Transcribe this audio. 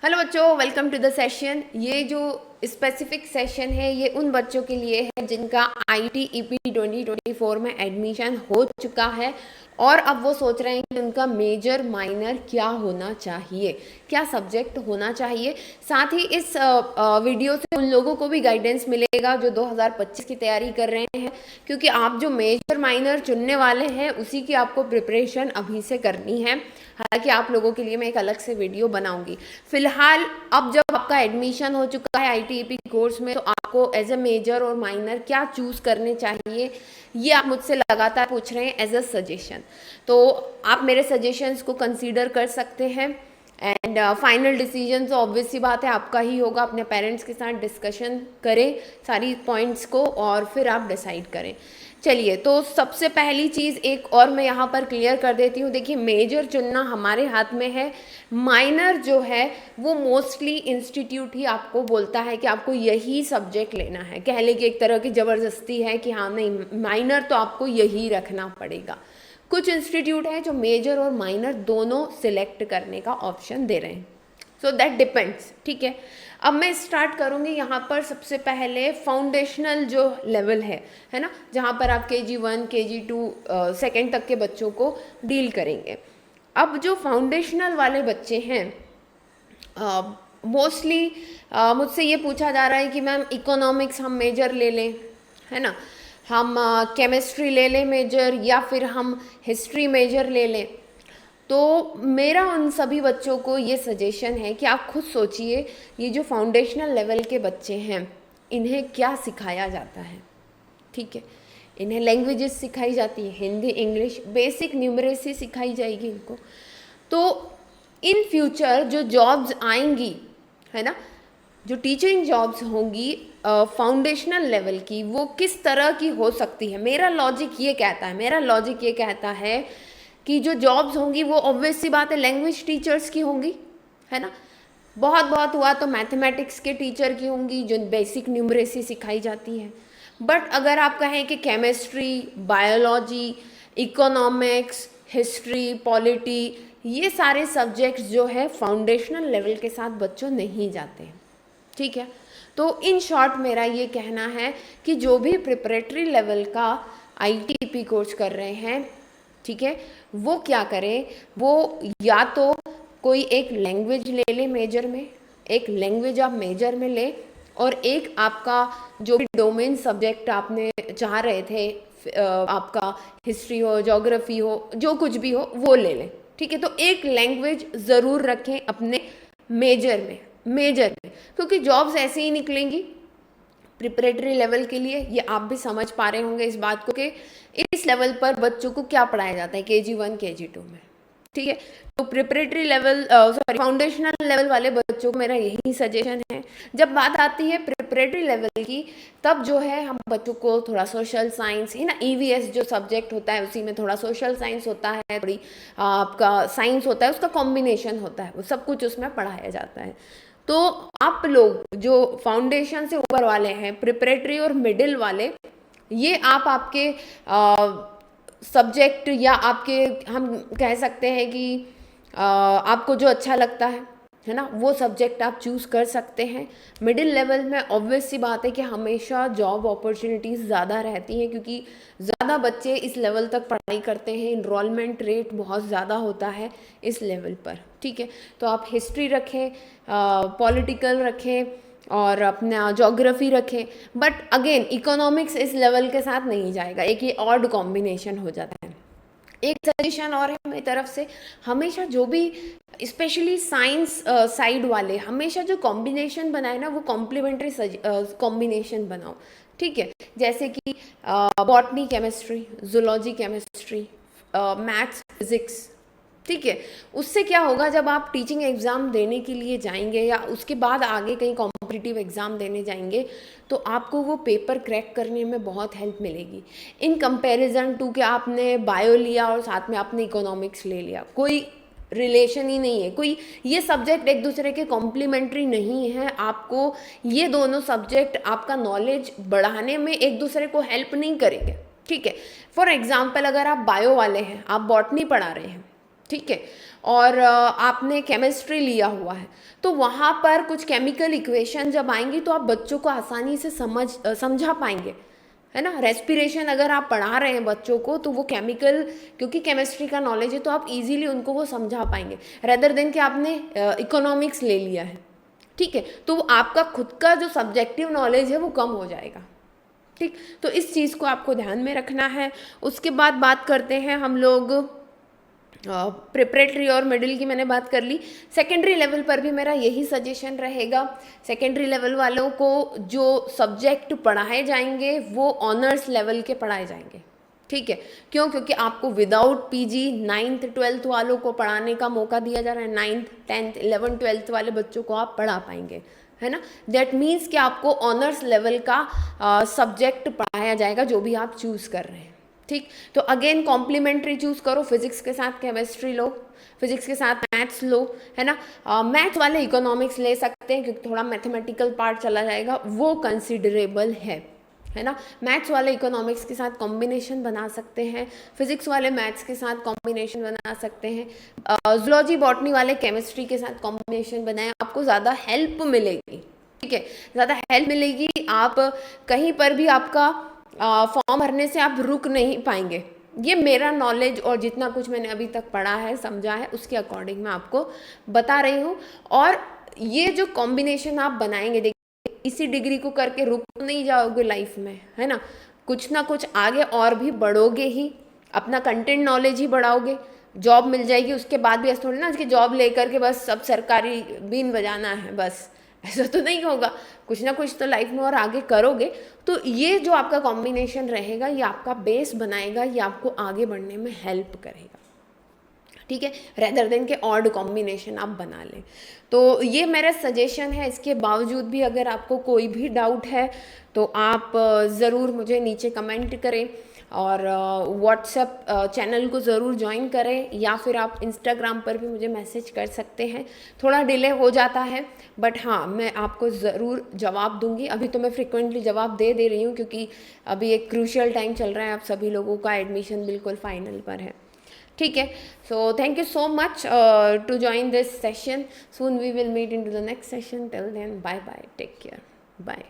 Hello बच्चों, welcome to the session. ये जो स्पेसिफिक सेशन है ये उन बच्चों के लिए है जिनका ITEP 2024 में एडमिशन हो चुका है और अब वो सोच रहे हैं कि उनका मेजर माइनर क्या होना चाहिए, क्या सब्जेक्ट होना चाहिए। साथ ही इस वीडियो से उन लोगों को भी गाइडेंस मिलेगा जो 2025 की तैयारी कर रहे हैं, क्योंकि आप जो मेजर माइनर चुनने वाले हैं उसी की आपको प्रिपरेशन अभी से करनी है। हालांकि आप लोगों के लिए मैं एक अलग से वीडियो बनाऊंगी। फिलहाल अब जब आपका एडमिशन हो चुका है ITEP कोर्स में, तो आपको एज अ मेजर और माइनर क्या चूज करने चाहिए ये आप मुझसे लगातार पूछ रहे हैं एज अ सजेशन। तो आप मेरे सजेशंस को कंसीडर कर सकते हैं एंड फाइनल डिसीजन तो ऑब्वियस सी बात है आपका ही होगा। अपने पेरेंट्स के साथ डिस्कशन करें सारी पॉइंट्स को और फिर आप डिसाइड करें। चलिए, तो सबसे पहली चीज़ एक और मैं यहाँ पर क्लियर कर देती हूँ। देखिए, मेजर चुनना हमारे हाथ में है, माइनर जो है वो मोस्टली इंस्टीट्यूट ही आपको बोलता है कि आपको यही सब्जेक्ट लेना है। कह ले कि एक तरह की ज़बरदस्ती है कि हाँ नहीं, माइनर तो आपको यही रखना पड़ेगा। कुछ इंस्टीट्यूट है जो मेजर और माइनर दोनों सिलेक्ट करने का ऑप्शन दे रहे हैं, सो दैट डिपेंड्स। ठीक है, अब मैं स्टार्ट करूँगी यहाँ पर सबसे पहले फाउंडेशनल जो लेवल है ना, जहाँ पर आप KG1 KG2 सेकेंड तक के बच्चों को डील करेंगे। अब जो फाउंडेशनल वाले बच्चे हैं, मोस्टली मुझसे ये पूछा जा रहा है कि मैम इकोनॉमिक्स हम मेजर ले लें, है ना, हम केमिस्ट्री ले लें मेजर, या फिर हम हिस्ट्री मेजर ले लें। तो मेरा उन सभी बच्चों को ये सजेशन है कि आप खुद सोचिए, ये जो फाउंडेशनल लेवल के बच्चे हैं इन्हें क्या सिखाया जाता है। ठीक है, इन्हें लैंग्वेजेस सिखाई जाती है, हिंदी इंग्लिश, बेसिक न्यूमरेसी सिखाई जाएगी इनको। तो इन फ्यूचर जो जॉब्स आएंगी, है ना, जो टीचिंग जॉब्स होंगी फाउंडेशनल लेवल की, वो किस तरह की हो सकती है। मेरा लॉजिक ये कहता है कि जो जॉब्स होंगी वो ऑब्वियस सी बात है लैंग्वेज टीचर्स की होंगी, है ना। बहुत हुआ तो मैथमेटिक्स के टीचर की होंगी जो बेसिक न्यूमरेसी सिखाई जाती है। बट अगर आप कहें कि chemistry, biology, economics, history, polity, ये सारे सब्जेक्ट्स जो है फाउंडेशनल लेवल के साथ बच्चों नहीं जाते हैं। ठीक है, तो इन शॉर्ट मेरा ये कहना है कि जो भी प्रिपरेटरी लेवल का ITEP कोर्स कर रहे हैं, ठीक है, वो क्या करें, वो या तो कोई एक लैंग्वेज ले ले मेजर में, एक लैंग्वेज आप मेजर में ले, और एक आपका जो भी डोमेन सब्जेक्ट आपने चाह रहे थे, आपका हिस्ट्री हो, ज्योग्राफी हो, जो कुछ भी हो वो ले लें। ठीक है, तो एक लैंग्वेज ज़रूर रखें अपने मेजर में, क्योंकि जॉब्स ऐसे ही निकलेंगी प्रिपरेटरी लेवल के लिए। ये आप भी समझ पा रहे होंगे इस बात को कि इस लेवल पर बच्चों को क्या पढ़ाया जाता है KG1 KG2 में। ठीक है, तो प्रिपरेटरी लेवल फाउंडेशनल लेवल वाले बच्चों को मेरा यही सजेशन है। जब बात आती है प्रिपरेटरी लेवल की, तब जो है हम बच्चों को थोड़ा सोशल साइंस, है ना, EVS जो सब्जेक्ट होता है उसी में थोड़ा सोशल साइंस होता है, थोड़ी आपका साइंस होता है, उसका कॉम्बिनेशन होता है, वो सब कुछ उसमें पढ़ाया जाता है। तो आप लोग जो फाउंडेशन से ऊपर वाले हैं, प्रिपरेटरी और मिडिल वाले, ये आप आपके सब्जेक्ट या आपके, हम कह सकते हैं कि आपको जो अच्छा लगता है ना, वो सब्जेक्ट आप चूज़ कर सकते हैं। मिडिल लेवल में ऑब्वियस सी बात है कि हमेशा जॉब अपॉर्चुनिटीज़ ज़्यादा रहती हैं, क्योंकि ज़्यादा बच्चे इस लेवल तक पढ़ाई करते हैं, इनरोलमेंट रेट बहुत ज़्यादा होता है इस लेवल पर। ठीक है, तो आप हिस्ट्री रखें, पॉलिटिकल रखें और अपना ज्योग्राफी रखें, बट अगेन इकोनॉमिक्स इस लेवल के साथ नहीं जाएगा, एक ये ऑड कॉम्बिनेशन हो जाता है। एक सजेशन और है मेरी तरफ से, हमेशा जो भी स्पेशली साइंस साइड वाले हमेशा जो कॉम्बिनेशन बनाए ना, वो कॉम्प्लीमेंट्री कॉम्बिनेशन बनाओ। ठीक है, जैसे कि botany chemistry, zoology chemistry, maths physics. ठीक है, उससे क्या होगा, जब आप टीचिंग एग्ज़ाम देने के लिए जाएंगे या उसके बाद आगे कहीं कॉम्पिटिटिव एग्ज़ाम देने जाएंगे, तो आपको वो पेपर क्रैक करने में बहुत हेल्प मिलेगी इन कंपैरिजन टू कि आपने बायो लिया और साथ में आपने इकोनॉमिक्स ले लिया। कोई रिलेशन ही नहीं है, कोई ये सब्जेक्ट एक दूसरे के कॉम्प्लीमेंट्री नहीं है। आपको ये दोनों सब्जेक्ट आपका नॉलेज बढ़ाने में एक दूसरे को हेल्प नहीं करेंगे। ठीक है, फॉर एग्जाम्पल अगर आप बायो वाले हैं, आप बॉटनी पढ़ा रहे हैं, ठीक है, और आपने केमिस्ट्री लिया हुआ है, तो वहाँ पर कुछ केमिकल इक्वेशन जब आएंगी तो आप बच्चों को आसानी से समझा पाएंगे, है ना। रेस्पिरेशन अगर आप पढ़ा रहे हैं बच्चों को तो वो केमिकल, क्योंकि केमिस्ट्री का नॉलेज है तो आप इजीली उनको वो समझा पाएंगे, रेदर देन कि आपने इकोनॉमिक्स ले लिया है, ठीक है, तो आपका खुद का जो सब्जेक्टिव नॉलेज है वो कम हो जाएगा, ठीक। तो इस चीज़ को आपको ध्यान में रखना है। उसके बाद बात करते हैं हम लोग प्रिपरेटरी और मिडिल की मैंने बात कर ली। सेकेंडरी लेवल पर भी मेरा यही सजेशन रहेगा, सेकेंडरी लेवल वालों को जो सब्जेक्ट पढ़ाए जाएंगे वो ऑनर्स लेवल के पढ़ाए जाएंगे, ठीक है। क्यों? क्योंकि आपको विदाउट पीजी 9th 12th वालों को पढ़ाने का मौका दिया जा रहा है। 9th 10th 11th 12th वाले बच्चों को आप पढ़ा पाएंगे, है ना। दैट मीन्स कि आपको ऑनर्स लेवल का सब्जेक्ट पढ़ाया जाएगा जो भी आप चूज़ कर रहे हैं, ठीक। तो अगेन कॉम्प्लीमेंट्री चूज़ करो, फिजिक्स के साथ केमिस्ट्री लो, फिजिक्स के साथ मैथ्स लो, है ना। मैथ्स वाले इकोनॉमिक्स ले सकते हैं क्योंकि थोड़ा मैथमेटिकल पार्ट चला जाएगा, वो कंसिडरेबल है ना। मैथ्स वाले इकोनॉमिक्स के साथ कॉम्बिनेशन बना सकते हैं, फिजिक्स वाले मैथ्स के साथ कॉम्बिनेशन बना सकते हैं, जूलॉजी बॉटनी वाले केमिस्ट्री के साथ कॉम्बिनेशन बनाएं, आपको ज़्यादा हेल्प मिलेगी, ठीक है, ज़्यादा हेल्प मिलेगी। आप कहीं पर भी आपका फॉर्म भरने से आप रुक नहीं पाएंगे। ये मेरा नॉलेज और जितना कुछ मैंने अभी तक पढ़ा है समझा है उसके अकॉर्डिंग मैं आपको बता रही हूँ। और ये जो कॉम्बिनेशन आप बनाएंगे, देखिए इसी डिग्री को करके रुक नहीं जाओगे लाइफ में, है ना, कुछ ना कुछ आगे और भी बढ़ोगे ही, अपना कंटेंट नॉलेज ही बढ़ाओगे, जॉब मिल जाएगी उसके बाद भी ऐसा थोड़ी ना कि जॉब लेकर के बस सब सरकारी बीन बजाना है, बस ऐसा तो नहीं होगा, कुछ ना कुछ तो लाइफ में और आगे करोगे। तो ये जो आपका कॉम्बिनेशन रहेगा ये आपका बेस बनाएगा, ये आपको आगे बढ़ने में हेल्प करेगा, ठीक है, रेदर देन के ऑड कॉम्बिनेशन आप बना लें। तो ये मेरा सजेशन है। इसके बावजूद भी अगर आपको कोई भी डाउट है तो आप ज़रूर मुझे नीचे कमेंट करें और व्हाट्सएप चैनल को ज़रूर ज्वाइन करें, या फिर आप इंस्टाग्राम पर भी मुझे मैसेज कर सकते हैं। थोड़ा डिले हो जाता है बट हाँ, मैं आपको ज़रूर जवाब दूंगी। अभी तो मैं फ्रिक्वेंटली जवाब दे रही हूँ क्योंकि अभी एक क्रूशियल टाइम चल रहा है, आप सभी लोगों का एडमिशन बिल्कुल फाइनल पर है, ठीक है। So thank you so much to join this session. Soon we will meet in to the next session. Till then bye bye, take care, bye.